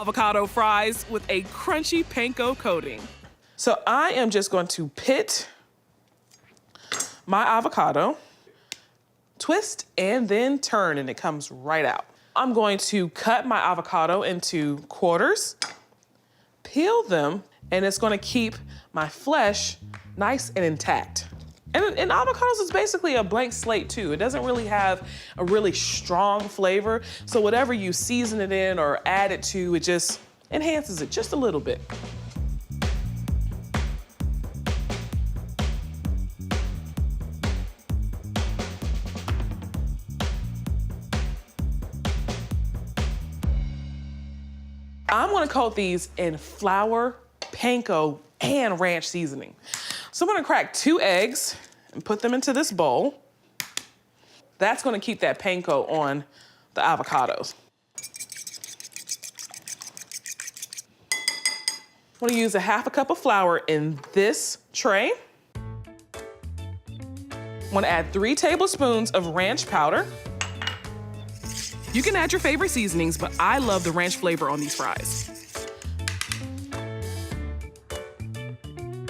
Avocado fries with a crunchy panko coating. So I am just going to pit my avocado, twist, and then turn, and it comes right out. I'm going to cut my avocado into quarters, peel them, and it's gonna keep my flesh nice and intact. And avocados is basically a blank slate too. It doesn't really have a really strong flavor. So whatever you season it in or add it to, it just enhances it just a little bit. I'm gonna coat these in flour, panko, and ranch seasoning. So I'm gonna crack 2 eggs and put them into this bowl. That's gonna keep that panko on the avocados. I'm gonna use a 1/2 cup of flour in this tray. I'm gonna add 3 tablespoons of ranch powder. You can add your favorite seasonings, but I love the ranch flavor on these fries.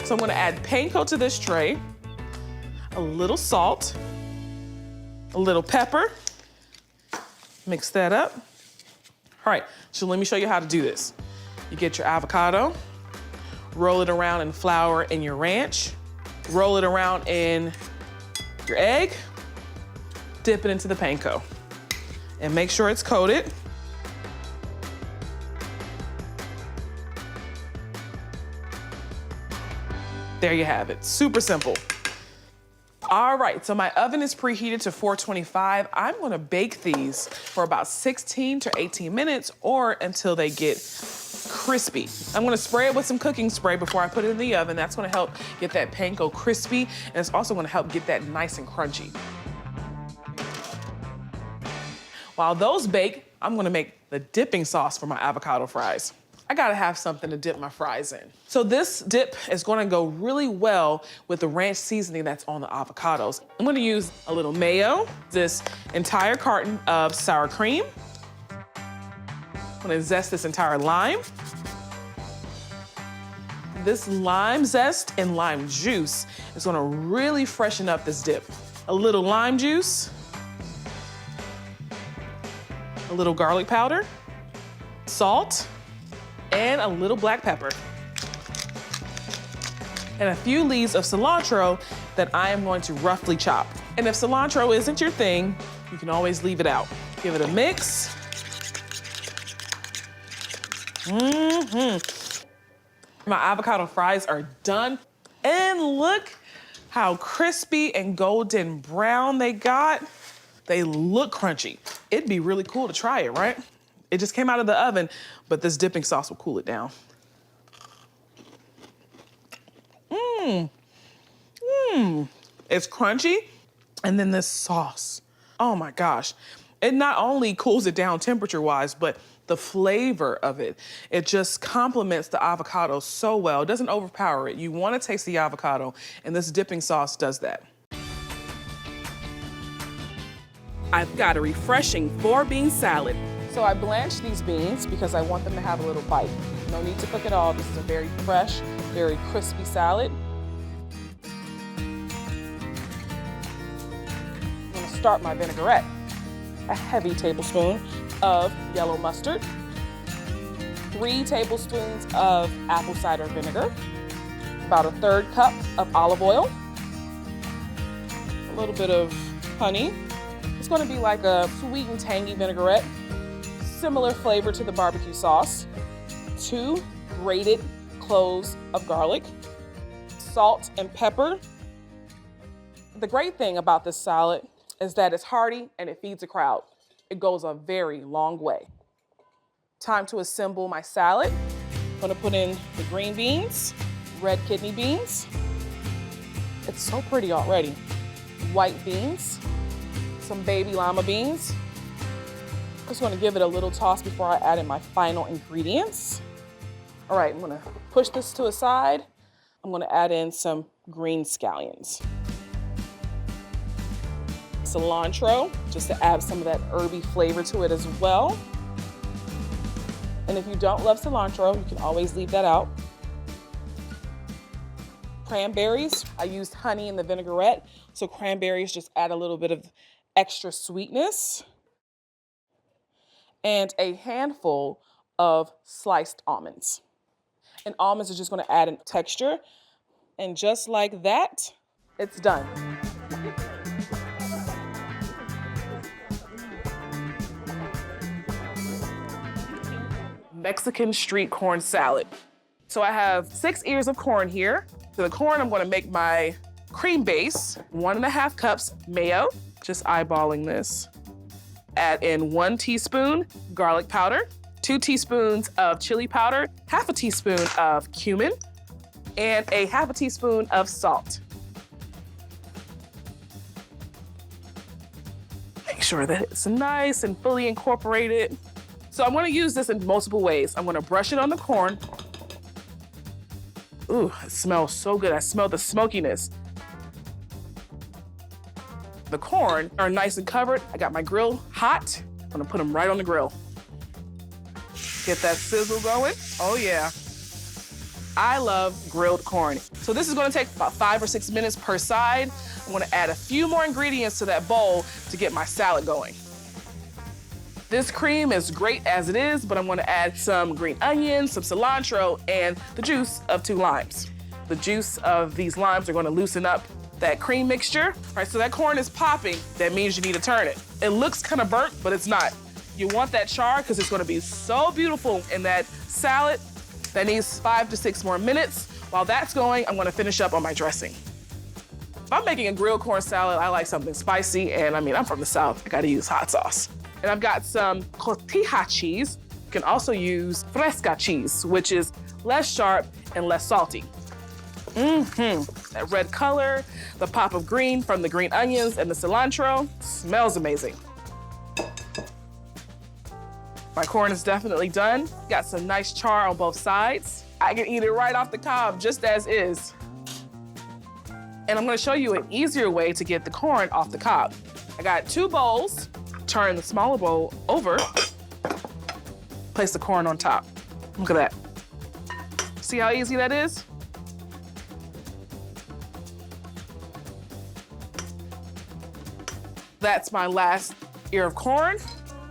So I'm gonna add panko to this tray, a little salt, a little pepper, mix that up. All right, so let me show you how to do this. You get your avocado, roll it around in flour and your ranch, roll it around in your egg, dip it into the panko, and make sure it's coated. There you have it, super simple. All right, so my oven is preheated to 425. I'm gonna bake these for about 16 to 18 minutes or until they get crispy. I'm gonna spray it with some cooking spray before I put it in the oven. That's gonna help get that panko crispy, and it's also gonna help get that nice and crunchy. While those bake, I'm gonna make the dipping sauce for my avocado fries. I gotta have something to dip my fries in. So this dip is gonna go really well with the ranch seasoning that's on the avocados. I'm gonna use a little mayo, this entire carton of sour cream. I'm gonna zest this entire lime. This lime zest and lime juice is gonna really freshen up this dip. A little lime juice, a little garlic powder, salt, and a little black pepper. And a few leaves of cilantro that I am going to roughly chop. And if cilantro isn't your thing, you can always leave it out. Give it a mix. My avocado fries are done. And look how crispy and golden brown they got. They look crunchy. It'd be really cool to try it, right? It just came out of the oven, but this dipping sauce will cool it down. It's crunchy, and then this sauce. Oh my gosh. It not only cools it down temperature-wise, but the flavor of it, it just complements the avocado so well. It doesn't overpower it. You wanna taste the avocado, and this dipping sauce does that. I've got a refreshing 4-bean salad. So I blanched these beans because I want them to have a little bite. No need to cook at all. This is a very fresh, very crispy salad. I'm gonna start my vinaigrette. A heavy tablespoon of yellow mustard, 3 tablespoons of apple cider vinegar, about a 1/3 cup of olive oil, a little bit of honey. It's gonna be like a sweet and tangy vinaigrette. Similar flavor to the barbecue sauce, 2 grated cloves of garlic, salt and pepper. The great thing about this salad is that it's hearty and it feeds a crowd. It goes a very long way. Time to assemble my salad. I'm gonna put in the green beans, red kidney beans. It's so pretty already. White beans, some baby lima beans. Just gonna give it a little toss before I add in my final ingredients. All right, I'm gonna push this to a side. I'm gonna add in some green scallions. Cilantro, just to add some of that herby flavor to it as well. And if you don't love cilantro, you can always leave that out. Cranberries, I used honey in the vinaigrette, so cranberries just add a little bit of extra sweetness. And a handful of sliced almonds. And almonds are just gonna add in texture. And just like that, it's done. Mexican street corn salad. So I have 6 ears of corn here. For the corn, I'm gonna make my cream base, 1.5 cups mayo, just eyeballing this. Add in 1 teaspoon garlic powder, 2 teaspoons of chili powder, 1/2 teaspoon of cumin, and 1/2 teaspoon of salt. Make sure that it's nice and fully incorporated. So I'm gonna use this in multiple ways. I'm gonna brush it on the corn. Ooh, it smells so good. I smell the smokiness. The corn are nice and covered. I got my grill hot. I'm gonna put them right on the grill. Get that sizzle going. Oh yeah. I love grilled corn. So this is gonna take about 5 or 6 minutes per side. I'm gonna add a few more ingredients to that bowl to get my salad going. This cream is great as it is, but I'm gonna add some green onions, some cilantro, and the juice of 2 limes. The juice of these limes are gonna loosen up that cream mixture. All right, so that corn is popping. That means you need to turn it. It looks kind of burnt, but it's not. You want that char because it's gonna be so beautiful in that salad. That needs 5 to 6 more minutes. While that's going, I'm gonna finish up on my dressing. If I'm making a grilled corn salad, I like something spicy, and I mean, I'm from the South, I gotta use hot sauce. And I've got some cotija cheese. You can also use fresca cheese, which is less sharp and less salty. That red color, the pop of green from the green onions and the cilantro, smells amazing. My corn is definitely done. Got some nice char on both sides. I can eat it right off the cob, just as is. And I'm gonna show you an easier way to get the corn off the cob. I got 2 bowls. Turn the smaller bowl over. Place the corn on top. Look at that. See how easy that is? That's my last ear of corn.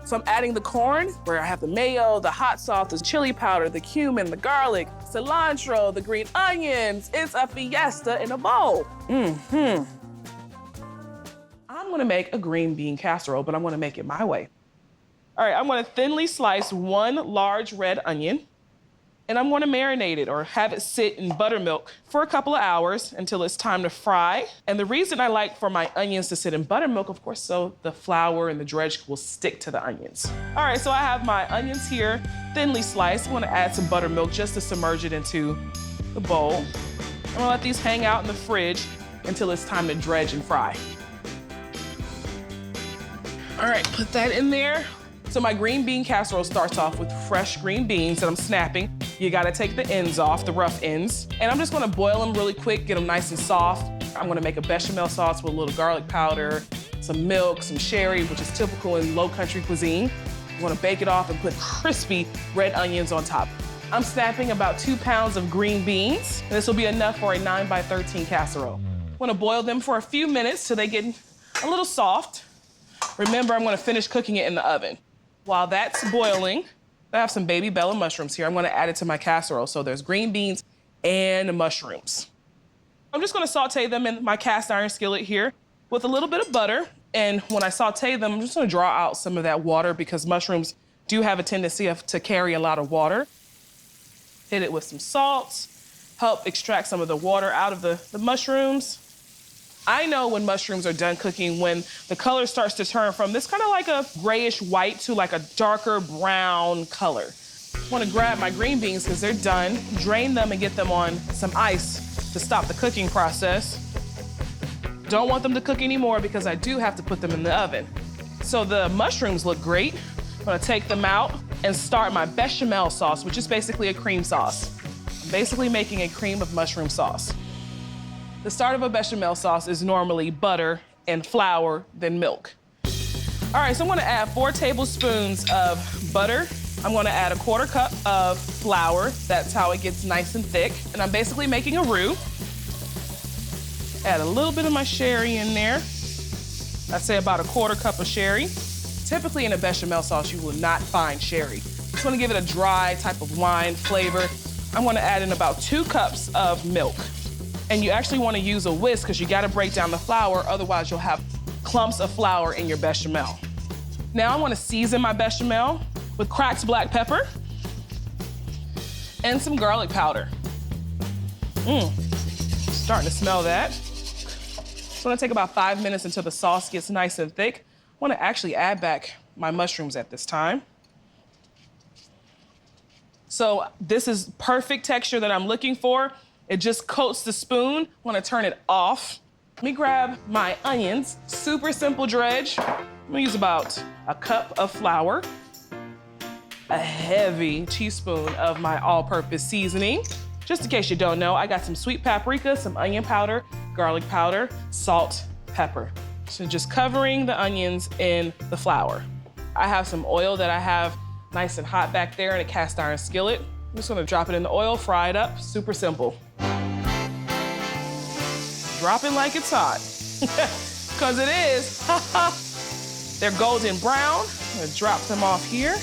So I'm adding the corn where I have the mayo, the hot sauce, the chili powder, the cumin, the garlic, cilantro, the green onions. It's a fiesta in a bowl. I'm gonna make a green bean casserole, but I'm gonna make it my way. All right, I'm gonna thinly slice 1 large red onion, and I'm gonna marinate it or have it sit in buttermilk for a couple of hours until it's time to fry. And the reason I like for my onions to sit in buttermilk, of course, so the flour and the dredge will stick to the onions. All right, so I have my onions here, thinly sliced. I'm gonna add some buttermilk just to submerge it into the bowl. I'm gonna let these hang out in the fridge until it's time to dredge and fry. All right, put that in there. So my green bean casserole starts off with fresh green beans that I'm snapping. You gotta take the ends off, the rough ends. And I'm just gonna boil them really quick, get them nice and soft. I'm gonna make a bechamel sauce with a little garlic powder, some milk, some sherry, which is typical in low country cuisine. I'm gonna bake it off and put crispy red onions on top. I'm snapping about 2 pounds of green beans, and this will be enough for a 9 by 13 casserole. I'm gonna boil them for a few minutes till they get a little soft. Remember, I'm gonna finish cooking it in the oven. While that's boiling, I have some baby bella mushrooms here. I'm gonna add it to my casserole. So there's green beans and mushrooms. I'm just gonna saute them in my cast iron skillet here with a little bit of butter. And when I saute them, I'm just gonna draw out some of that water because mushrooms do have a tendency to carry a lot of water. Hit it with some salt, help extract some of the water out of the mushrooms. I know when mushrooms are done cooking when the color starts to turn from this kind of like a grayish white to like a darker brown color. I want to grab my green beans because they're done, drain them and get them on some ice to stop the cooking process. Don't want them to cook anymore because I do have to put them in the oven. So the mushrooms look great. I'm gonna take them out and start my bechamel sauce, which is basically a cream sauce. I'm basically making a cream of mushroom sauce. The start of a bechamel sauce is normally butter and flour, then milk. All right, so I'm gonna add 4 tablespoons of butter I'm gonna add a 1/4 cup of flour. That's how it gets nice and thick. And I'm basically making a roux. Add a little bit of my sherry in there. I'd say about a 1/4 cup of sherry. Typically in a bechamel sauce, you will not find sherry. Just wanna give it a dry type of wine flavor. I'm gonna add in about 2 cups of milk. And you actually wanna use a whisk because you gotta break down the flour, otherwise you'll have clumps of flour in your bechamel. Now I wanna season my bechamel with cracked black pepper and some garlic powder. Starting to smell that. It's gonna take about 5 minutes until the sauce gets nice and thick. I wanna actually add back my mushrooms at this time. So this is perfect texture that I'm looking for. It just coats the spoon. I wanna turn it off. Let me grab my onions, super simple dredge. I'm gonna use about a cup of flour, a heavy teaspoon of my all-purpose seasoning. Just in case you don't know, I got some sweet paprika, some onion powder, garlic powder, salt, pepper. So just covering the onions in the flour. I have some oil that I have nice and hot back there in a cast iron skillet. I'm just gonna drop it in the oil, fry it up, super simple. Drop it like it's hot, because it is. They're golden brown. I'm gonna drop them off here.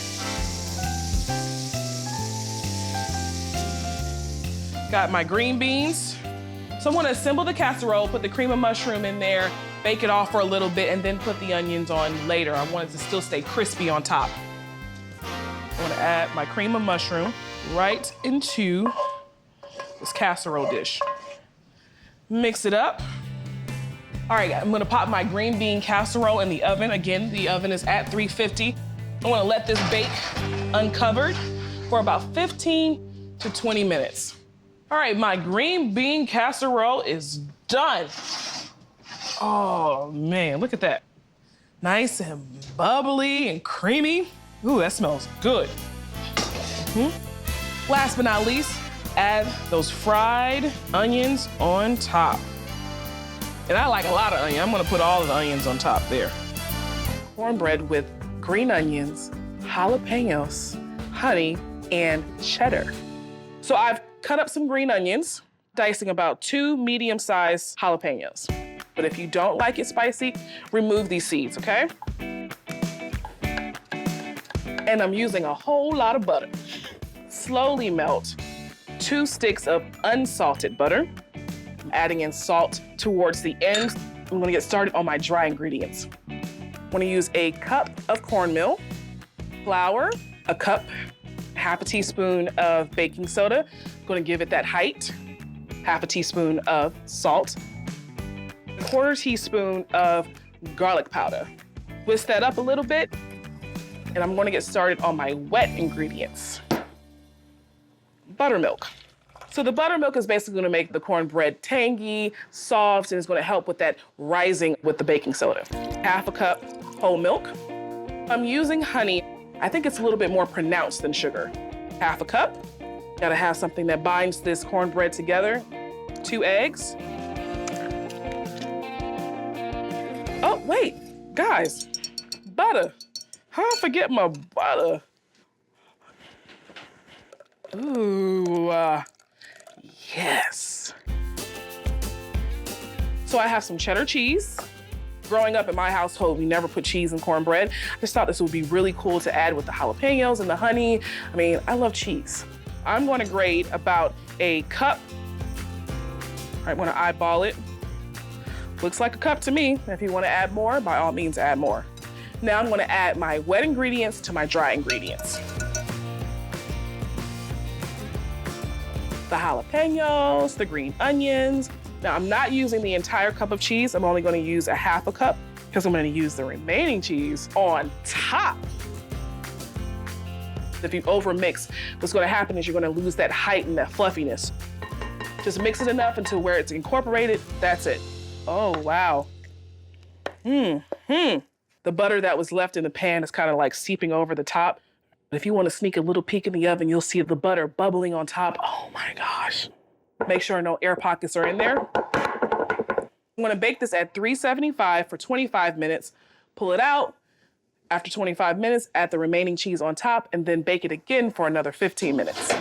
Got my green beans. So I'm gonna assemble the casserole, put the cream of mushroom in there, bake it off for a little bit, and then put the onions on later. I want it to still stay crispy on top. I'm gonna add my cream of mushroom right into this casserole dish. Mix it up. All right, I'm gonna pop my green bean casserole in the oven. Again, the oven is at 350. I wanna let this bake uncovered for about 15 to 20 minutes. All right, my green bean casserole is done. Oh man, look at that. Nice and bubbly and creamy. Ooh, that smells good. Last but not least, add those fried onions on top. And I like a lot of onion. I'm gonna put all of the onions on top there. Cornbread with green onions, jalapenos, honey, and cheddar. So I've cut up some green onions, dicing about 2 medium-sized jalapenos. But if you don't like it spicy, remove these seeds, okay? And I'm using a whole lot of butter. Slowly melt 2 sticks of unsalted butter. I'm adding in salt towards the end. I'm gonna get started on my dry ingredients. I'm gonna use a cup of cornmeal, flour, a cup, half a teaspoon of baking soda. I'm gonna give it that height. Half a teaspoon of salt, 1/4 teaspoon of garlic powder. Whisk that up a little bit, and I'm gonna get started on my wet ingredients. Buttermilk. So the buttermilk is basically gonna make the cornbread tangy, soft, and it's gonna help with that rising with the baking soda. Half a cup whole milk. I'm using honey. I think it's a little bit more pronounced than sugar. Half a cup. Gotta have something that binds this cornbread together. 2 eggs. Oh, wait, guys, butter. How did I forget my butter? Ooh, yes. So I have some cheddar cheese. Growing up in my household, we never put cheese in cornbread. I just thought this would be really cool to add with the jalapenos and the honey. I mean, I love cheese. I'm gonna grate about a cup. All right, I'm gonna eyeball it. Looks like a cup to me. If you wanna add more, by all means, add more. Now I'm gonna add my wet ingredients to my dry ingredients. The jalapenos, the green onions. Now I'm not using the entire cup of cheese. I'm only gonna use a half a cup because I'm gonna use the remaining cheese on top. If you overmix, what's gonna happen is you're gonna lose that height and that fluffiness. Just mix it enough until where it's incorporated, that's it. Oh, wow. The butter that was left in the pan is kind of like seeping over the top. If you wanna sneak a little peek in the oven, you'll see the butter bubbling on top. Oh my gosh. Make sure no air pockets are in there. I'm gonna bake this at 375 for 25 minutes, pull it out, After 25 minutes, add the remaining cheese on top and then bake it again for another 15 minutes.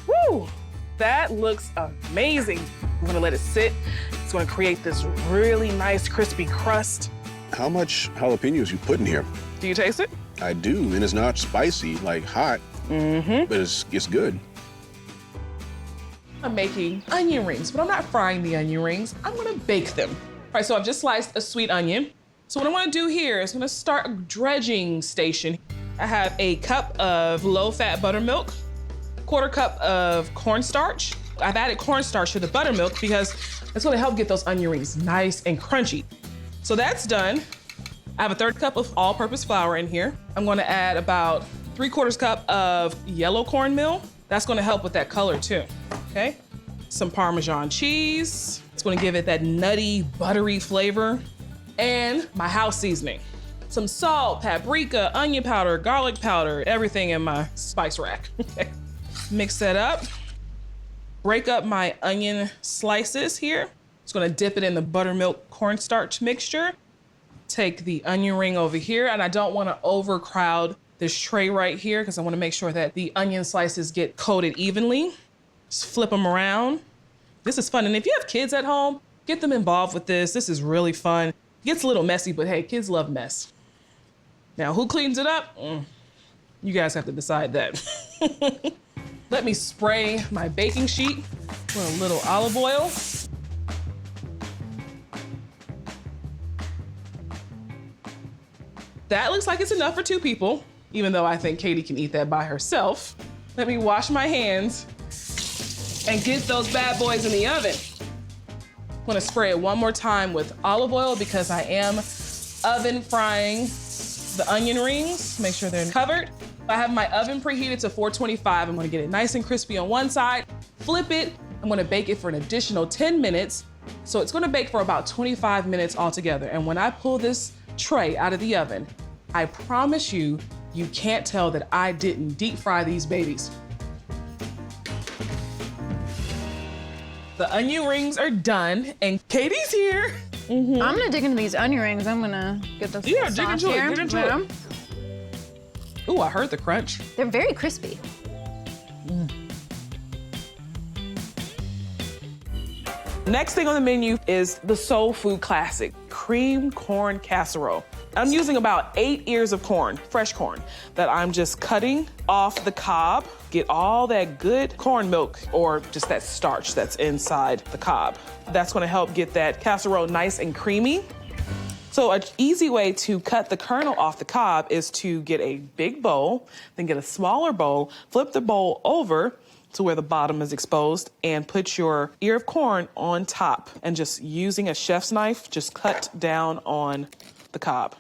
Woo! That looks amazing. I'm gonna let it sit. It's gonna create this really nice crispy crust. How much jalapenos you put in here? Do you taste it? I do, and it's not spicy, like hot, but it's good. I'm making onion rings, but I'm not frying the onion rings. I'm gonna bake them. All right, so I've just sliced a sweet onion. So what I wanna do here is I'm gonna start a dredging station. I have a cup of low-fat buttermilk, 1/4 cup of cornstarch. I've added cornstarch to the buttermilk because it's gonna help get those onion rings nice and crunchy. So that's done. I have a 1/3 cup of all-purpose flour in here. I'm gonna add about 3/4 cup of yellow cornmeal. That's gonna help with that color too, okay? Some Parmesan cheese. It's gonna give it that nutty, buttery flavor. And my house seasoning. Some salt, paprika, onion powder, garlic powder, everything in my spice rack. Mix that up. Break up my onion slices here. Just gonna dip it in the buttermilk cornstarch mixture. Take the onion ring over here, and I don't wanna overcrowd this tray right here because I wanna make sure that the onion slices get coated evenly. Just flip them around. This is fun, and if you have kids at home, get them involved with this. This is really fun. It gets a little messy, but hey, kids love mess. Now, who cleans it up? You guys have to decide that. Let me spray my baking sheet with a little olive oil. That looks like it's enough for 2 people, even though I think Katie can eat that by herself. Let me wash my hands and get those bad boys in the oven. I'm gonna spray it one more time with olive oil because I am oven frying the onion rings. Make sure they're covered. I have my oven preheated to 425. I'm gonna get it nice and crispy on one side, flip it. I'm gonna bake it for an additional 10 minutes. So it's gonna bake for about 25 minutes altogether. And when I pull this tray out of the oven, I promise you, you can't tell that I didn't deep fry these babies. The onion rings are done and Katie's here. I'm gonna dig into these onion rings. I'm gonna get those. Yeah, dig into it, dig into it. Ooh, I heard the crunch. They're very crispy. Next thing on the menu is the soul food classic, cream corn casserole. I'm using about 8 ears of corn, fresh corn, that I'm just cutting off the cob. Get all that good corn milk or just that starch that's inside the cob. That's gonna help get that casserole nice and creamy. So an easy way to cut the kernel off the cob is to get a big bowl, then get a smaller bowl, flip the bowl over to where the bottom is exposed and put your ear of corn on top and just using a chef's knife, just cut down on the cob.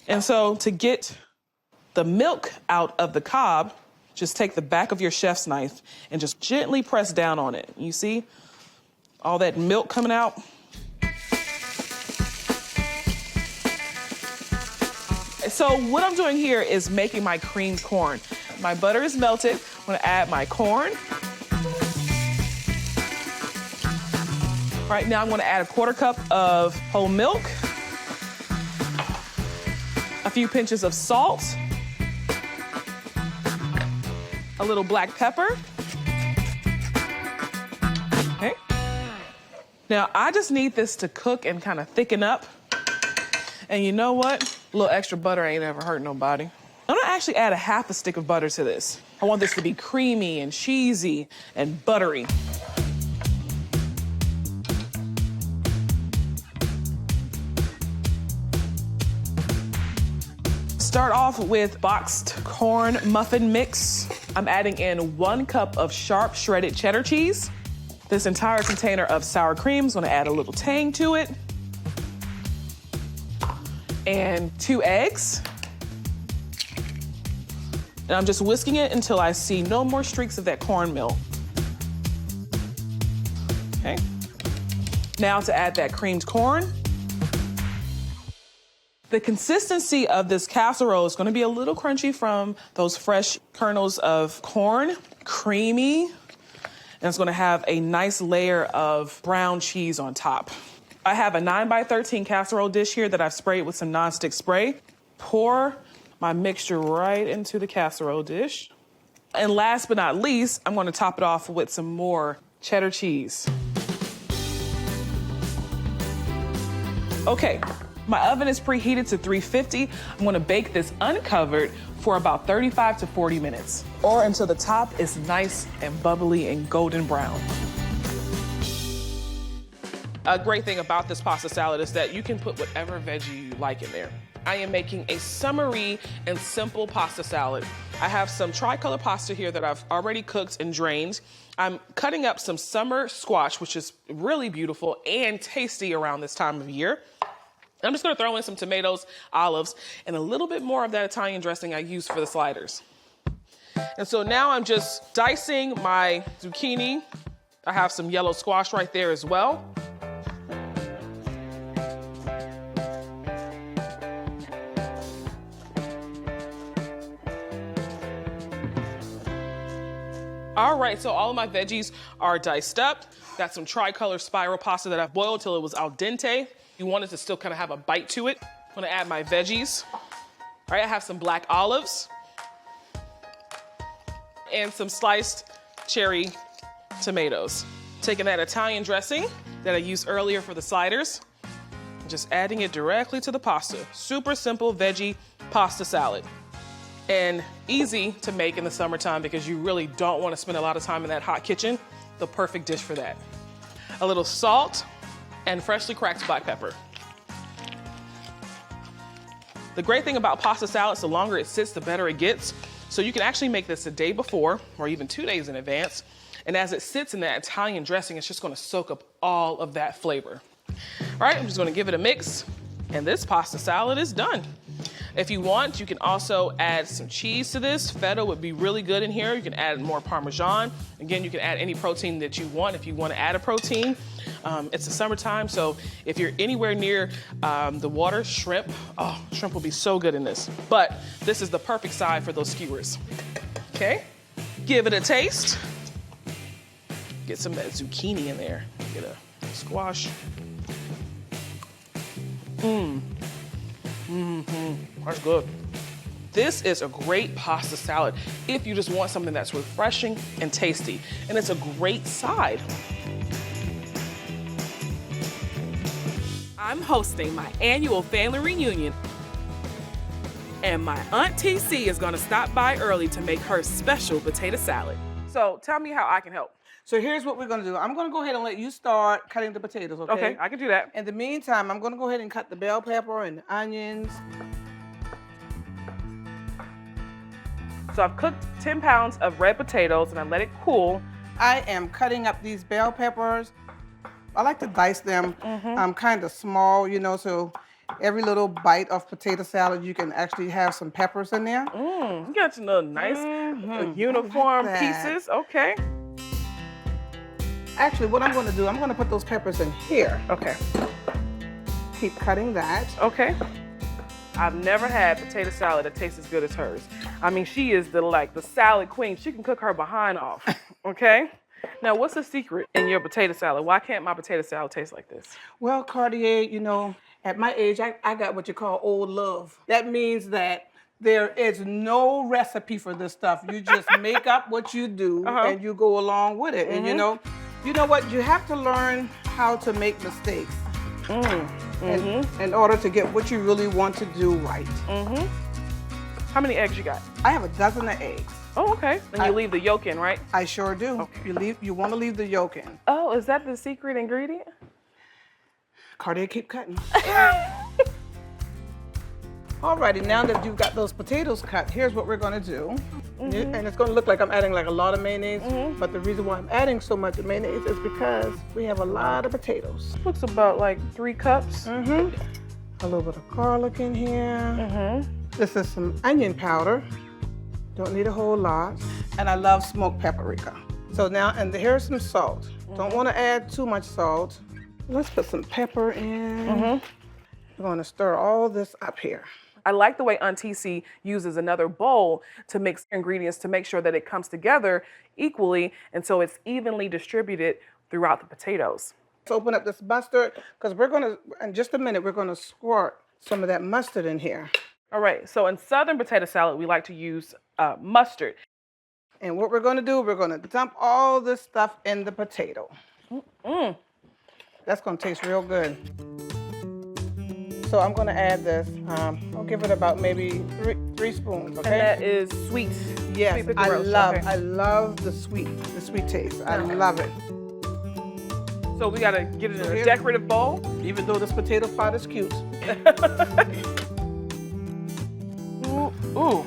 And so to get the milk out of the cob, just take the back of your chef's knife and just gently press down on it. You see all that milk coming out? So what I'm doing here is making my creamed corn. My butter is melted. I'm gonna add my corn. Right now I'm gonna add a 1/4 cup of whole milk, a few pinches of salt, a little black pepper. Okay. Now I just need this to cook and kind of thicken up. And you know what? A little extra butter ain't ever hurt nobody. I'm gonna actually add a 1/2 stick of butter to this. I want this to be creamy and cheesy and buttery. Start off with boxed corn muffin mix. I'm adding in 1 cup of sharp shredded cheddar cheese. This entire container of sour cream is gonna add a little tang to it. And 2 eggs. And I'm just whisking it until I see no more streaks of that cornmeal. Okay. Now to add that creamed corn. The consistency of this casserole is gonna be a little crunchy from those fresh kernels of corn, creamy, and it's gonna have a nice layer of brown cheese on top. I have a 9x13 casserole dish here that I've sprayed with some nonstick spray. Pour my mixture right into the casserole dish. And last but not least, I'm going to top it off with some more cheddar cheese. Okay, my oven is preheated to 350. I'm going to bake this uncovered for about 35 to 40 minutes, or until the top is nice and bubbly and golden brown. A great thing about this pasta salad is that you can put whatever veggie you like in there. I am making a summery and simple pasta salad. I have some tricolor pasta here that I've already cooked and drained. I'm cutting up some summer squash, which is really beautiful and tasty around this time of year. I'm just gonna throw in some tomatoes, olives, and a little bit more of that Italian dressing I used for the sliders. And so now I'm just dicing my zucchini. I have some yellow squash right there as well. All right, so all of my veggies are diced up. Got some tricolor spiral pasta that I've boiled till it was al dente. You want it to still kind of have a bite to it. I'm gonna add my veggies. All right, I have some black olives and some sliced cherry tomatoes. Taking that Italian dressing that I used earlier for the sliders, and just adding it directly to the pasta. Super simple veggie pasta salad. And easy to make in the summertime because you really don't want to spend a lot of time in that hot kitchen. The perfect dish for that. A little salt and freshly cracked black pepper. The great thing about pasta salads, the longer it sits, the better it gets. So you can actually make this a day before or even 2 days in advance. And as it sits in that Italian dressing, it's just going to soak up all of that flavor. All right, I'm just going to give it a mix, and this pasta salad is done. If you want, you can also add some cheese to this. Feta would be really good in here. You can add more Parmesan. Again, you can add any protein that you want if you want to add a protein. It's the summertime, so if you're anywhere near the water, shrimp will be so good in this. But this is the perfect side for those skewers. Okay, give it a taste. Get some of that zucchini in there. Get a squash. That's good. This is a great pasta salad if you just want something that's refreshing and tasty. And it's a great side. I'm hosting my annual family reunion, and my Aunt TC is gonna stop by early to make her special potato salad. So tell me how I can help. So here's what we're gonna do. I'm gonna go ahead and let you start cutting the potatoes, okay? Okay, I can do that. In the meantime, I'm gonna go ahead and cut the bell pepper and the onions. So I've cooked 10 pounds of red potatoes and I let it cool. I am cutting up these bell peppers. I like to dice them kind of small, you know, so every little bite of potato salad, you can actually have some peppers in there. You got some little nice uniform Like that. pieces, okay. Actually, what I'm gonna do, I'm gonna put those peppers in here. Okay, Keep cutting that. okay. I've never had potato salad that tastes as good as hers. I mean, she is the salad queen. She can cook her behind off, okay? Now, what's the secret in your potato salad? Why can't my potato salad taste like this? Well, Kardea, you know, at my age, I got what you call old love. That means that there is no recipe for this stuff. You just make up what you do and you go along with it. And you know what? You have to learn how to make mistakes in order to get what you really want to do right. How many eggs you got? I have a dozen of eggs. Oh, okay. And you leave the yolk in, right? I sure do. Okay. You want to leave the yolk in. Oh, is that the secret ingredient? Kardea, keep cutting. Alrighty, now that you've got those potatoes cut, here's what we're gonna do. And it's gonna look like I'm adding like a lot of mayonnaise, but the reason why I'm adding so much mayonnaise is because we have a lot of potatoes. Looks about like 3 cups. A little bit of garlic in here. This is some onion powder. Don't need a whole lot. And I love smoked paprika. So now, and here's some salt. Don't want to add too much salt. Let's put some pepper in. We're gonna stir all this up here. I like the way Aunt TC uses another bowl to mix ingredients to make sure that it comes together equally and so it's evenly distributed throughout the potatoes. Let's open up this mustard because we're gonna, in just a minute, we're gonna squirt some of that mustard in here. All right, so in Southern potato salad, we like to use mustard. And what we're gonna do, we're gonna dump all this stuff in the potato. That's gonna taste real good. So I'm gonna add this. I'll give it about maybe three spoons. Okay. And that is sweet. Yes, sweet I roast. love. Okay. I love the sweet taste. I love it. So we gotta get it in a decorative bowl. Even though this potato pot is cute. Ooh.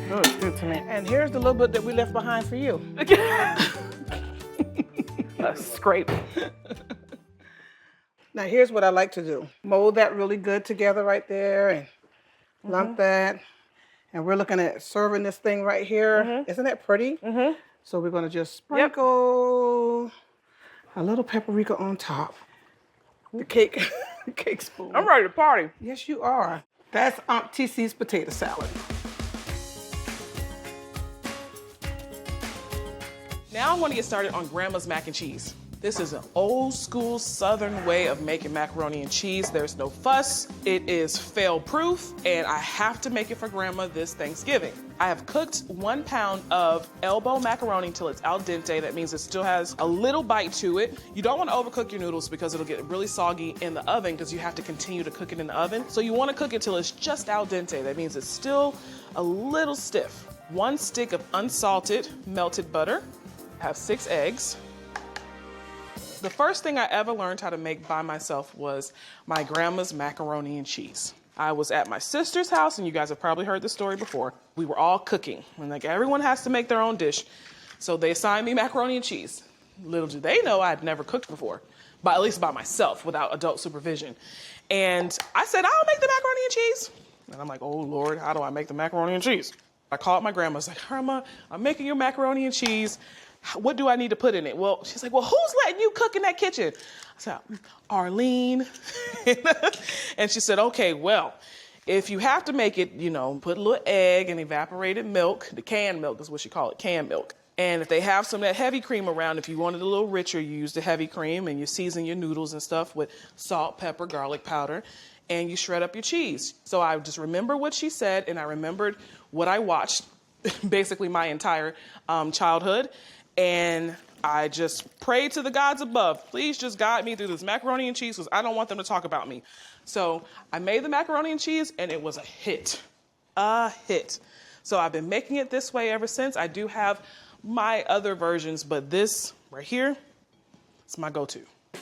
Looks good to me. And here's the little bit that we left behind for you. Scrape. Now here's what I like to do. Mold that really good together right there and lump that. And we're looking at serving this thing right here. Isn't that pretty? So we're gonna just sprinkle a little paprika on top. The cake spoon. I'm ready to party. Yes, you are. That's Aunt TC's potato salad. Now I want to get started on Grandma's mac and cheese. This is an old school Southern way of making macaroni and cheese. There's no fuss. It is fail proof, and I have to make it for Grandma this Thanksgiving. I have cooked 1 pound of elbow macaroni till it's al dente. That means it still has a little bite to it. You don't want to overcook your noodles because it'll get really soggy in the oven because you have to continue to cook it in the oven. So you want to cook it till it's just al dente. That means it's still a little stiff. 1 stick of unsalted melted butter. I have 6 eggs. The first thing I ever learned how to make by myself was my grandma's macaroni and cheese. I was at my sister's house, and you guys have probably heard the story before. We were all cooking, and like everyone has to make their own dish. So they assigned me macaroni and cheese. Little do they know I'd never cooked before, at least by myself without adult supervision. And I said, I'll make the macaroni and cheese. And I'm like, oh Lord, how do I make the macaroni and cheese? I called my grandma. I was like, Grandma, I'm making your macaroni and cheese. What do I need to put in it? Well, she's like, well, who's letting you cook in that kitchen? I said, Arlene. And she said, okay, well, if you have to make it, put a little egg and evaporated milk. The canned milk is what she called it, canned milk. And if they have some of that heavy cream around, if you want it a little richer, you use the heavy cream and you season your noodles and stuff with salt, pepper, garlic powder, and you shred up your cheese. So I just remember what she said, and I remembered what I watched basically my entire childhood. And I just prayed to the gods above, please just guide me through this macaroni and cheese because I don't want them to talk about me. So I made the macaroni and cheese, and it was a hit. A hit. So I've been making it this way ever since. I do have my other versions, but this right here, it's my go-to.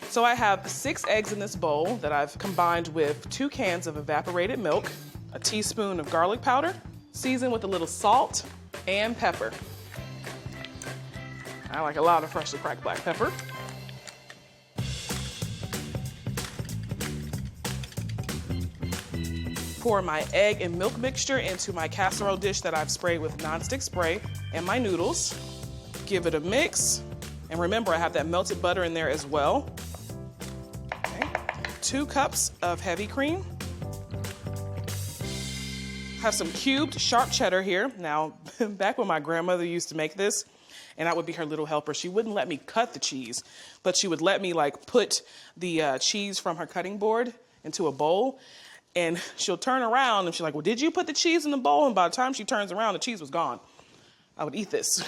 So I have 6 eggs in this bowl that I've combined with 2 cans of evaporated milk, a teaspoon of garlic powder, seasoned with a little salt and pepper. I like a lot of freshly cracked black pepper. Pour my egg and milk mixture into my casserole dish that I've sprayed with nonstick spray and my noodles. Give it a mix. And remember, I have that melted butter in there as well. Okay. 2 cups of heavy cream. Have some cubed sharp cheddar here. Now, back when my grandmother used to make this, and I would be her little helper, she wouldn't let me cut the cheese, but she would let me put the cheese from her cutting board into a bowl, and she'll turn around and she's like, well, did you put the cheese in the bowl? And by the time she turns around, the cheese was gone. I would eat this.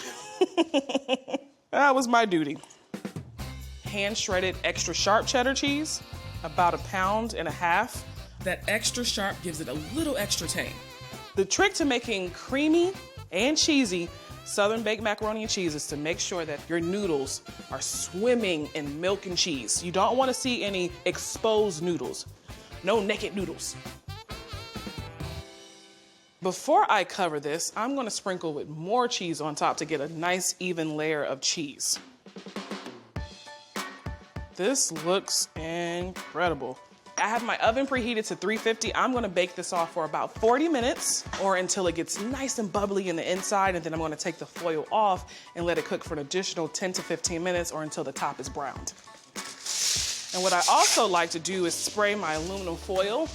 That was my duty. Hand shredded extra sharp cheddar cheese, about 1.5 pounds. That extra sharp gives it a little extra tang. The trick to making creamy and cheesy Southern baked macaroni and cheese is to make sure that your noodles are swimming in milk and cheese. You don't want to see any exposed noodles. No naked noodles. Before I cover this, I'm going to sprinkle with more cheese on top to get a nice even layer of cheese. This looks incredible. I have my oven preheated to 350. I'm gonna bake this off for about 40 minutes or until it gets nice and bubbly in the inside, and then I'm gonna take the foil off and let it cook for an additional 10 to 15 minutes or until the top is browned. And what I also like to do is spray my aluminum foil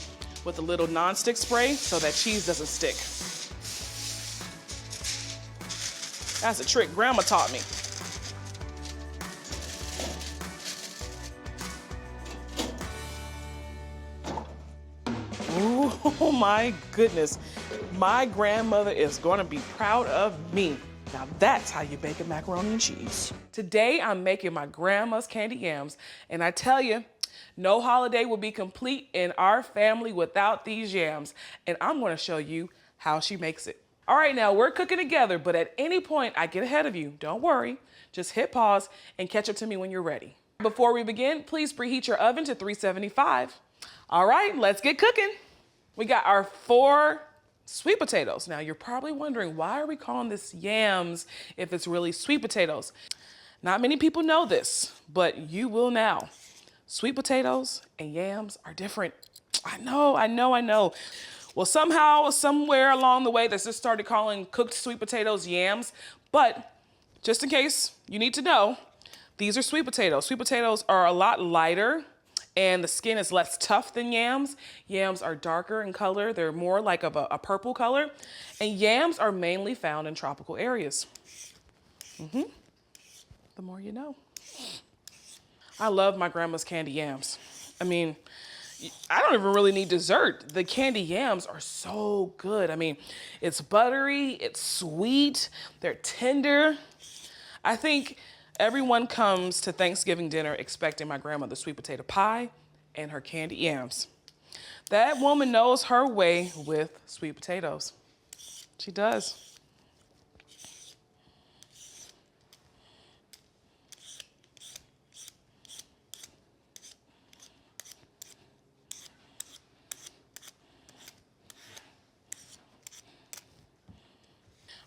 with a little nonstick spray so that cheese doesn't stick. That's a trick Grandma taught me. my goodness. My grandmother is gonna be proud of me. Now that's how you bake a macaroni and cheese. Today I'm making my grandma's candied yams, and I tell you, no holiday will be complete in our family without these yams, and I'm gonna show you how she makes it. All right, now we're cooking together, but at any point I get ahead of you, don't worry. Just hit pause and catch up to me when you're ready. Before we begin, please preheat your oven to 375. All right, let's get cooking. We got our 4 sweet potatoes. Now you're probably wondering, why are we calling this yams if it's really sweet potatoes? Not many people know this, but you will now. Sweet potatoes and yams are different. I know. Well, somehow, somewhere along the way, they just started calling cooked sweet potatoes yams. But just in case you need to know, these are sweet potatoes. Sweet potatoes are a lot lighter and the skin is less tough than yams. Yams are darker in color. They're more like of a purple color. And yams are mainly found in tropical areas. The more you know. I love my grandma's candy yams. I mean, I don't even really need dessert. The candy yams are so good. I mean, it's buttery, it's sweet, they're tender. I think everyone comes to Thanksgiving dinner expecting my grandmother's sweet potato pie and her candy yams. That woman knows her way with sweet potatoes. She does.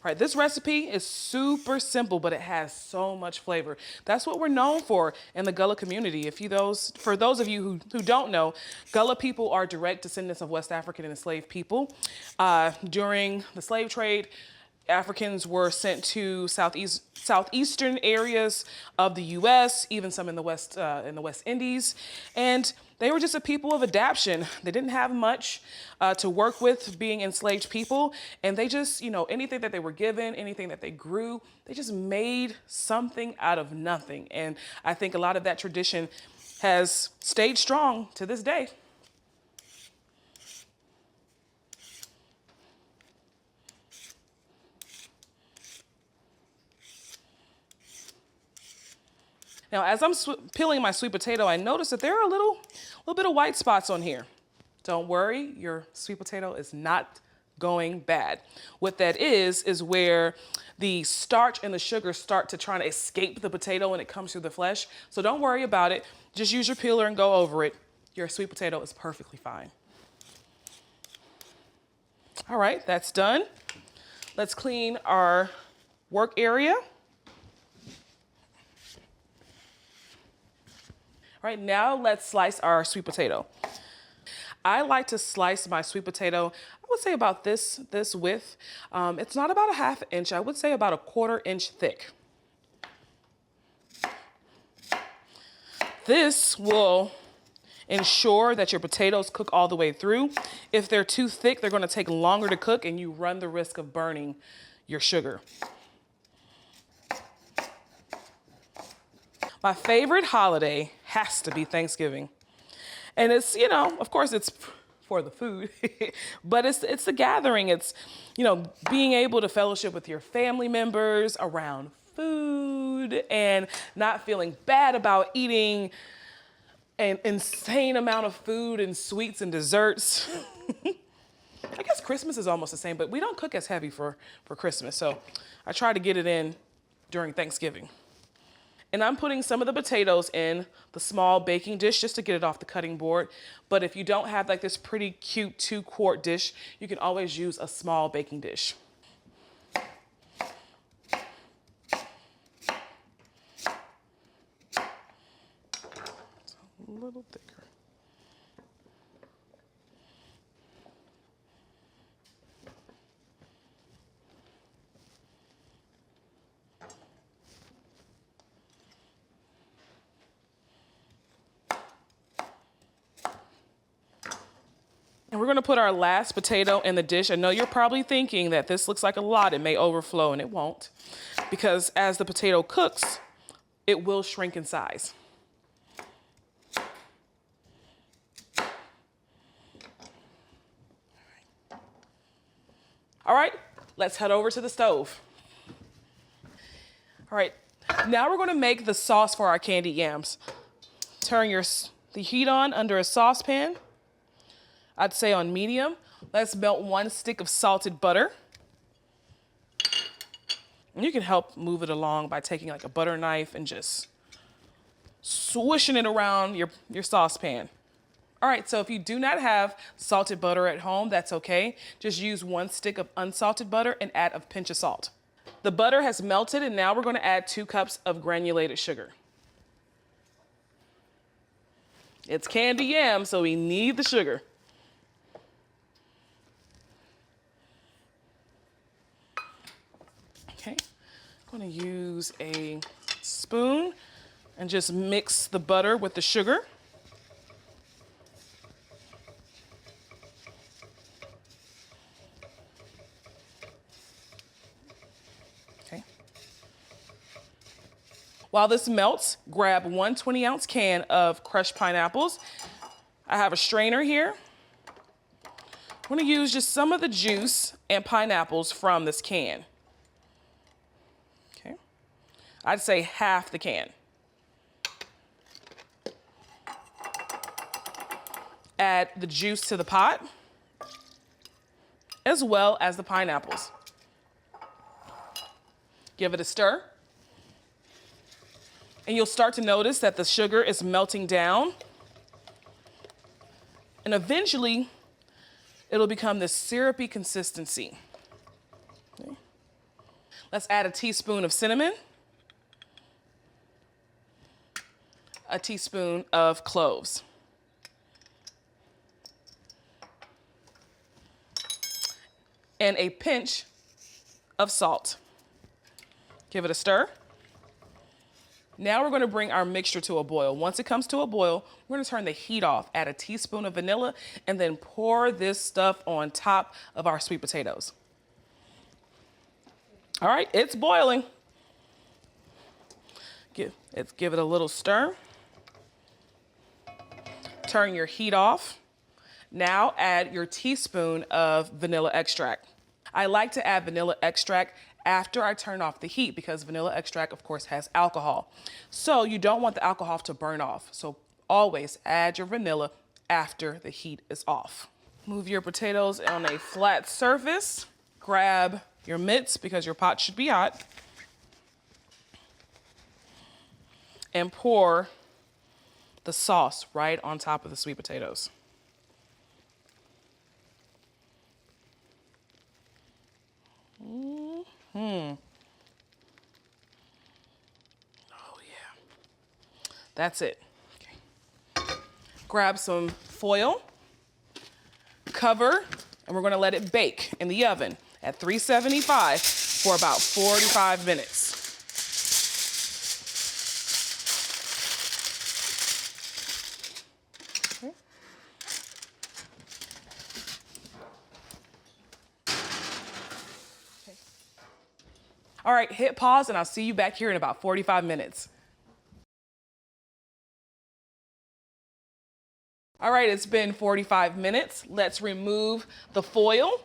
All right, this recipe is super simple, but it has so much flavor. That's what we're known for in the Gullah community. For those of you who don't know, Gullah people are direct descendants of West African enslaved people. During the slave trade, Africans were sent to southeastern areas of the U.S., even some in the West Indies, and they were just a people of adaptation. They didn't have much to work with being enslaved people, and they just, anything that they were given, anything that they grew, they just made something out of nothing. And I think a lot of that tradition has stayed strong to this day. Now, as I'm peeling my sweet potato, I noticed that there are a little bit of white spots on here. Don't worry, your sweet potato is not going bad. What that is where the starch and the sugar start to try to escape the potato when it comes through the flesh. So don't worry about it. Just use your peeler and go over it. Your sweet potato is perfectly fine. All right, that's done. Let's clean our work area. All right, now let's slice our sweet potato. I like to slice my sweet potato, I would say about this width. It's not about a ½ inch, I would say about a ¼ inch thick. This will ensure that your potatoes cook all the way through. If they're too thick, they're gonna take longer to cook and you run the risk of burning your sugar. My favorite holiday has to be Thanksgiving. And it's, of course it's for the food, but it's a gathering. It's, being able to fellowship with your family members around food and not feeling bad about eating an insane amount of food and sweets and desserts. I guess Christmas is almost the same, but we don't cook as heavy for Christmas. So I try to get it in during Thanksgiving. And I'm putting some of the potatoes in the small baking dish just to get it off the cutting board. But if you don't have like this pretty cute 2-quart dish, you can always use a small baking dish. It's a little thicker. And we're gonna put our last potato in the dish. I know you're probably thinking that this looks like a lot, it may overflow, and it won't. Because as the potato cooks, it will shrink in size. All right, let's head over to the stove. All right, now we're gonna make the sauce for our candied yams. Turn the heat on under a saucepan. I'd say on medium. Let's melt 1 stick of salted butter. And you can help move it along by taking like a butter knife and just swishing it around your saucepan. All right, so if you do not have salted butter at home, that's okay. Just use 1 stick of unsalted butter and add a pinch of salt. The butter has melted, and now we're gonna add 2 cups of granulated sugar. It's candy yam, so we need the sugar. Okay, I'm gonna use a spoon and just mix the butter with the sugar. Okay. While this melts, grab 1 20-ounce can of crushed pineapples. I have a strainer here. I'm gonna use just some of the juice and pineapples from this can. Okay, I'd say half the can. Add the juice to the pot, as well as the pineapples. Give it a stir. And you'll start to notice that the sugar is melting down. And eventually, it'll become this syrupy consistency. Okay. Let's add a teaspoon of cinnamon, a teaspoon of cloves, and a pinch of salt. Give it a stir. Now we're gonna bring our mixture to a boil. Once it comes to a boil, we're gonna turn the heat off, add a teaspoon of vanilla, and then pour this stuff on top of our sweet potatoes. All right, it's boiling. Give it a little stir. Turn your heat off. Now add your teaspoon of vanilla extract. I like to add vanilla extract after I turn off the heat because vanilla extract, of course, has alcohol. So you don't want the alcohol to burn off. So always add your vanilla after the heat is off. Move your potatoes on a flat surface. Grab your mitts because your pot should be hot. And pour the sauce right on top of the sweet potatoes. Oh yeah, that's it. Okay. Grab some foil, cover, and we're gonna let it bake in the oven at 375 for about 45 minutes. Okay. All right, hit pause and I'll see you back here in about 45 minutes. All right, it's been 45 minutes. Let's remove the foil.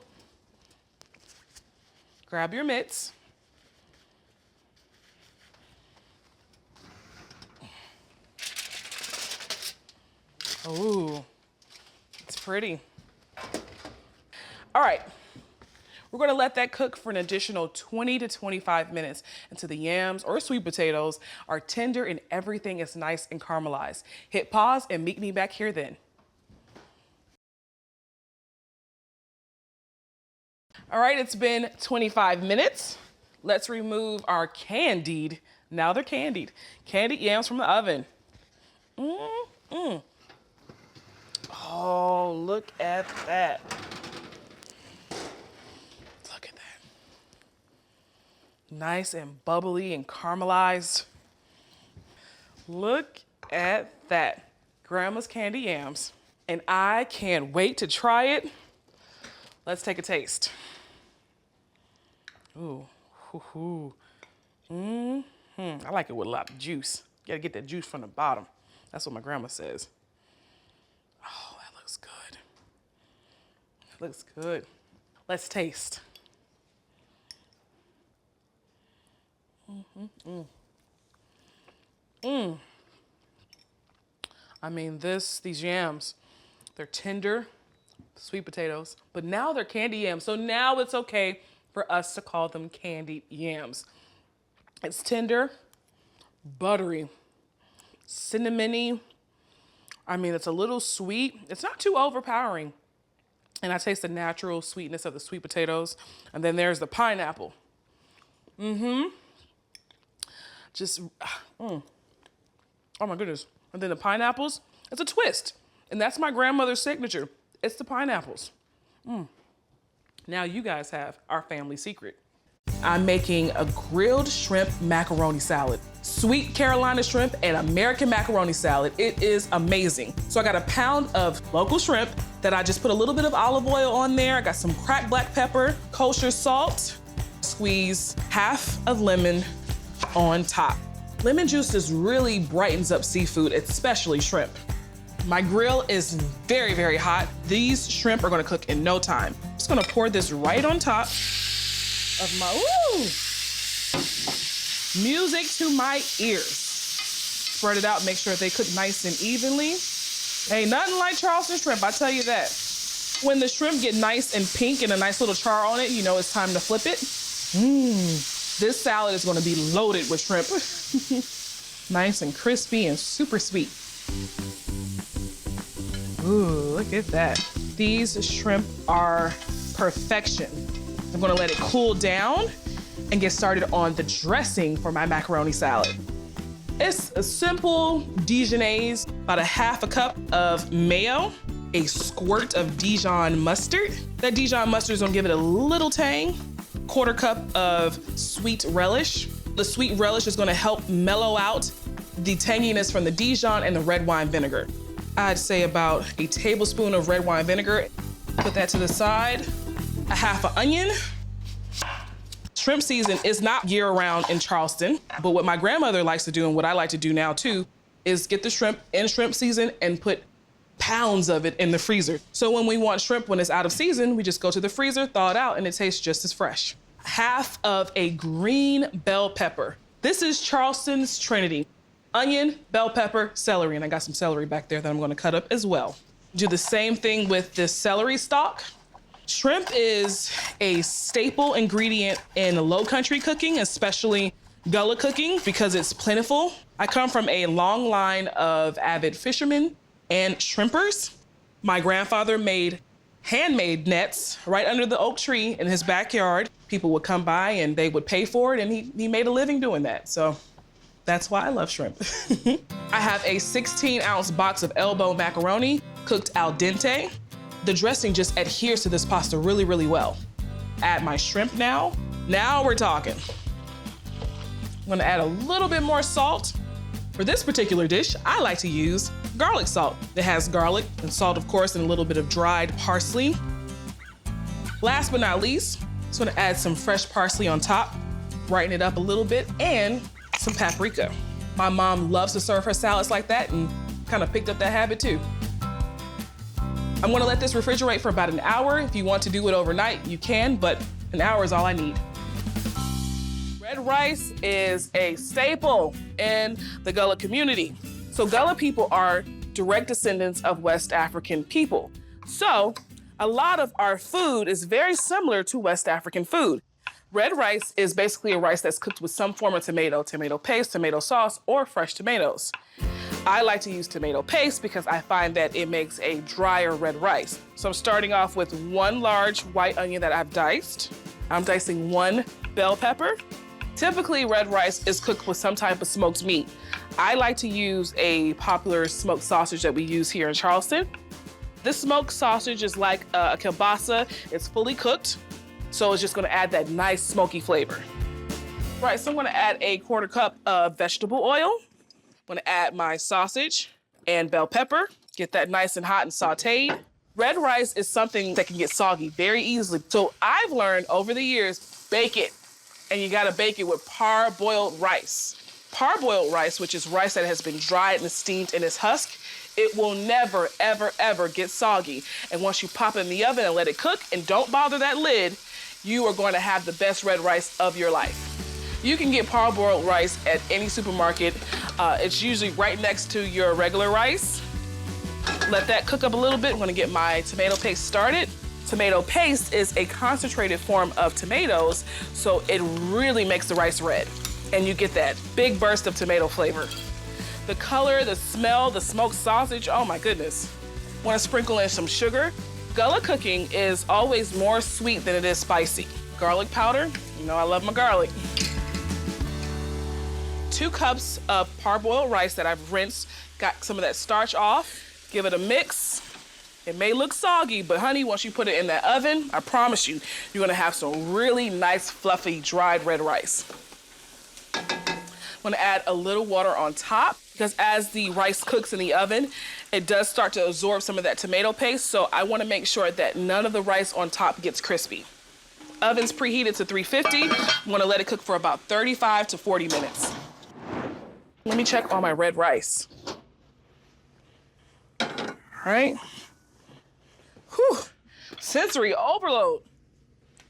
Grab your mitts. Ooh, it's pretty. All right. We're gonna let that cook for an additional 20 to 25 minutes until the yams or sweet potatoes are tender and everything is nice and caramelized. Hit pause and meet me back here then. All right, it's been 25 minutes. Let's remove our candied, now they're candied yams from the oven. Oh, look at that. Nice and bubbly and caramelized. Look at that. Grandma's candy yams. And I can't wait to try it. Let's take a taste. Ooh, hoo-hoo. I like it with a lot of juice. You gotta get that juice from the bottom. That's what my grandma says. Oh, that looks good. It looks good. Let's taste. I mean, these yams, they're tender, sweet potatoes, but now they're candy yams. So now it's okay for us to call them candied yams. It's tender, buttery, cinnamony. I mean, it's a little sweet. It's not too overpowering. And I taste the natural sweetness of the sweet potatoes. And then there's the pineapple. Just, oh my goodness. And then the pineapples, it's a twist. And that's my grandmother's signature. It's the pineapples. Now you guys have our family secret. I'm making a grilled shrimp macaroni salad. Sweet Carolina shrimp and American macaroni salad. It is amazing. So I got a pound of local shrimp that I just put a little bit of olive oil on there. I got some cracked black pepper, kosher salt, squeeze half a lemon on top. Lemon juice just really brightens up seafood, especially shrimp. My grill is very, very hot. These shrimp are gonna cook in no time. I'm just gonna pour this right on top of my, music to my ears. Spread it out, make sure they cook nice and evenly. Ain't nothing like Charleston shrimp, I tell you that. When the shrimp get nice and pink and a nice little char on it, you know it's time to flip it. This salad is gonna be loaded with shrimp. Nice and crispy and super sweet. Ooh, look at that. These shrimp are perfection. I'm gonna let it cool down and get started on the dressing for my macaroni salad. It's a simple Dijonaise, about a half a cup of mayo, a squirt of Dijon mustard. That Dijon mustard is gonna give it a little tang. Quarter cup of sweet relish. The sweet relish is gonna help mellow out the tanginess from the Dijon and the red wine vinegar. I'd say about a tablespoon of red wine vinegar. Put that to the side. A half an onion. Shrimp season is not year-round in Charleston, but what my grandmother likes to do and what I like to do now too is get the shrimp in shrimp season and put pounds of it in the freezer. So when we want shrimp when it's out of season, we just go to the freezer, thaw it out, and it tastes just as fresh. Half of a green bell pepper. This is Charleston's Trinity. Onion, bell pepper, celery, and I got some celery back there that I'm gonna cut up as well. Do the same thing with this celery stalk. Shrimp is a staple ingredient in low country cooking, especially Gullah cooking, because it's plentiful. I come from a long line of avid fishermen and shrimpers. My grandfather made handmade nets right under the oak tree in his backyard. People would come by and they would pay for it, and he made a living doing that. So that's why I love shrimp. I have a 16-ounce box of elbow macaroni cooked al dente. The dressing just adheres to this pasta really, really well. Add my shrimp now. Now we're talking. I'm gonna add a little bit more salt. For this particular dish, I like to use garlic salt. It has garlic and salt, of course, and a little bit of dried parsley. Last but not least, just gonna add some fresh parsley on top, brighten it up a little bit, and some paprika. My mom loves to serve her salads like that and kind of picked up that habit too. I'm gonna let this refrigerate for about an hour. If you want to do it overnight, you can, but an hour is all I need. Red rice is a staple in the Gullah community. So Gullah people are direct descendants of West African people. So a lot of our food is very similar to West African food. Red rice is basically a rice that's cooked with some form of tomato paste, tomato sauce, or fresh tomatoes. I like to use tomato paste because I find that it makes a drier red rice. So I'm starting off with one large white onion that I've diced. I'm dicing one bell pepper. Typically, red rice is cooked with some type of smoked meat. I like to use a popular smoked sausage that we use here in Charleston. This smoked sausage is like a kielbasa. It's fully cooked, so it's just gonna add that nice smoky flavor. Right, so I'm gonna add a quarter cup of vegetable oil. I'm gonna add my sausage and bell pepper, get that nice and hot and sauteed. Red rice is something that can get soggy very easily. So I've learned over the years, bake it. And you gotta bake it with parboiled rice. Parboiled rice, which is rice that has been dried and steamed in its husk, it will never, ever, ever get soggy. And once you pop it in the oven and let it cook and don't bother that lid, you are going to have the best red rice of your life. You can get parboiled rice at any supermarket. It's usually right next to your regular rice. Let that cook up a little bit. I'm gonna get my tomato paste started. Tomato paste is a concentrated form of tomatoes, so it really makes the rice red. And you get that big burst of tomato flavor. The color, the smell, the smoked sausage, oh my goodness. Wanna sprinkle in some sugar. Gullah cooking is always more sweet than it is spicy. Garlic powder, you know I love my garlic. 2 cups of parboiled rice that I've rinsed, got some of that starch off. Give it a mix. It may look soggy, but honey, once you put it in that oven, I promise you, you're gonna have some really nice, fluffy, dried red rice. I'm gonna add a little water on top because as the rice cooks in the oven, it does start to absorb some of that tomato paste, so I wanna make sure that none of the rice on top gets crispy. Oven's preheated to 350. I'm gonna let it cook for about 35 to 40 minutes. Let me check on my red rice. All right. Whew, sensory overload.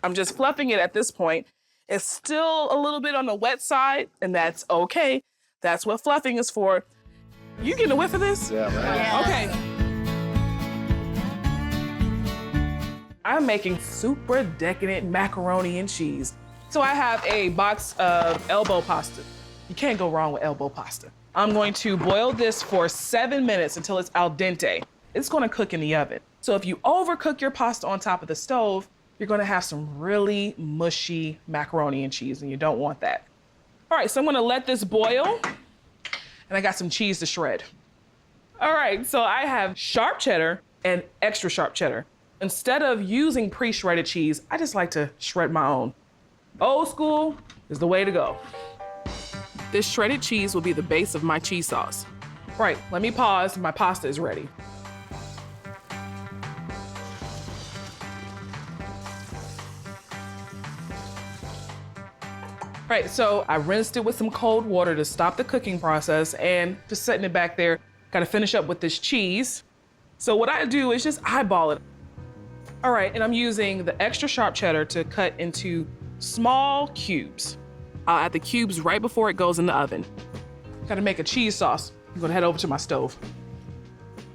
I'm just fluffing it at this point. It's still a little bit on the wet side, and that's okay. That's what fluffing is for. You getting a whiff of this? Yeah, man. Yeah. Okay. I'm making super decadent macaroni and cheese. So I have a box of elbow pasta. You can't go wrong with elbow pasta. I'm going to boil this for 7 minutes until it's al dente. It's gonna cook in the oven. So if you overcook your pasta on top of the stove, you're gonna have some really mushy macaroni and cheese, and you don't want that. All right, so I'm gonna let this boil, and I got some cheese to shred. All right, so I have sharp cheddar and extra sharp cheddar. Instead of using pre-shredded cheese, I just like to shred my own. Old school is the way to go. This shredded cheese will be the base of my cheese sauce. Right, let me pause, my pasta is ready. Right, so I rinsed it with some cold water to stop the cooking process and just setting it back there. Gotta finish up with this cheese. So what I do is just eyeball it. All right, and I'm using the extra sharp cheddar to cut into small cubes. I'll add the cubes right before it goes in the oven. Gotta make a cheese sauce. I'm gonna head over to my stove.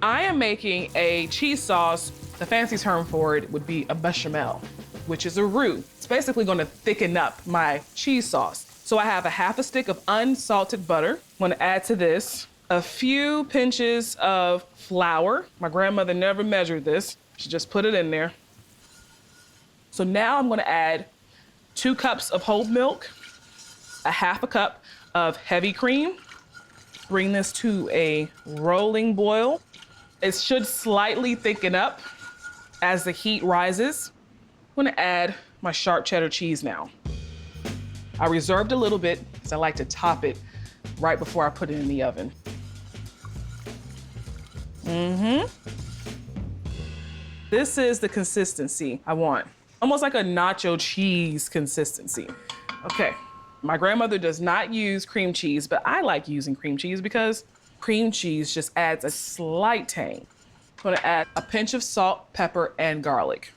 I am making a cheese sauce. The fancy term for it would be a bechamel, which is a roux. It's basically gonna thicken up my cheese sauce. So I have a half a stick of unsalted butter. I'm gonna add to this a few pinches of flour. My grandmother never measured this. She just put it in there. So now I'm gonna add 2 cups of whole milk, a half a cup of heavy cream. Bring this to a rolling boil. It should slightly thicken up as the heat rises. I'm gonna add my sharp cheddar cheese now. I reserved a little bit because I like to top it right before I put it in the oven. This is the consistency I want. Almost like a nacho cheese consistency. Okay, my grandmother does not use cream cheese, but I like using cream cheese because cream cheese just adds a slight tang. I'm gonna add a pinch of salt, pepper, and garlic.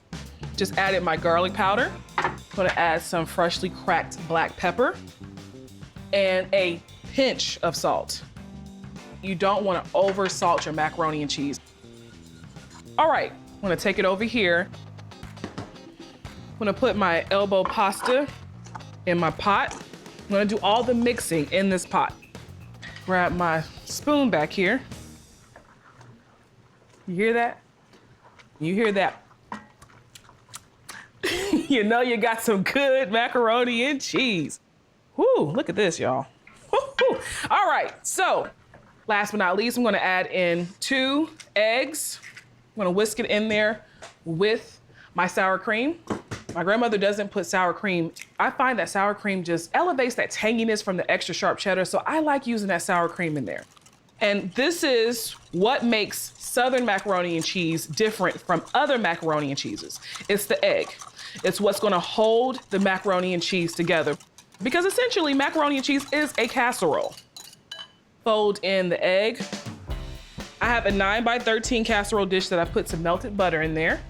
Just added my garlic powder. I'm gonna add some freshly cracked black pepper and a pinch of salt. You don't wanna over salt your macaroni and cheese. All right, I'm gonna take it over here. I'm gonna put my elbow pasta in my pot. I'm gonna do all the mixing in this pot. Grab my spoon back here. You hear that? You hear that? You know you got some good macaroni and cheese. Whoo, look at this, y'all. Woo-hoo. All right, so last but not least, I'm gonna add in 2 eggs. I'm gonna whisk it in there with my sour cream. My grandmother doesn't put sour cream. I find that sour cream just elevates that tanginess from the extra sharp cheddar, so I like using that sour cream in there. And this is what makes Southern macaroni and cheese different from other macaroni and cheeses. It's the egg. It's what's gonna hold the macaroni and cheese together. Because essentially, macaroni and cheese is a casserole. Fold in the egg. I have a 9x13 casserole dish that I put some melted butter in there.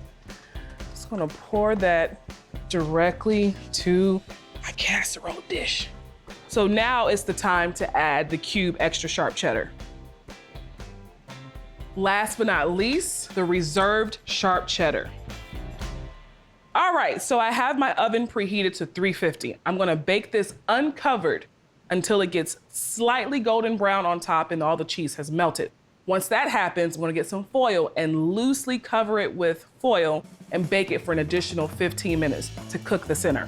Just gonna pour that directly to my casserole dish. So now it's the time to add the cube extra sharp cheddar. Last but not least, the reserved sharp cheddar. All right, so I have my oven preheated to 350. I'm gonna bake this uncovered until it gets slightly golden brown on top and all the cheese has melted. Once that happens, I'm gonna get some foil and loosely cover it with foil and bake it for an additional 15 minutes to cook the center.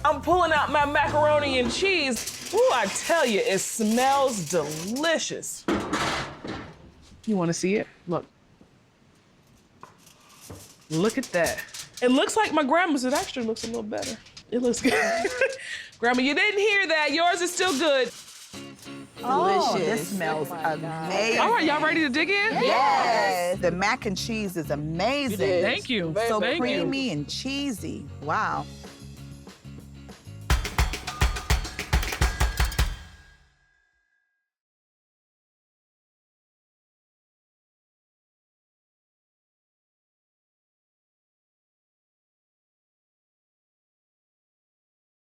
I'm pulling out my macaroni and cheese. Ooh, I tell you, it smells delicious. You wanna see it? Look. Look at that. It looks like my grandma's. It actually looks a little better. It looks good. Grandma, you didn't hear that. Yours is still good. Oh, this smells amazing. All right, y'all ready to dig in? Yes. The mac and cheese is amazing. Thank you. So Thank you. creamy and cheesy. Wow.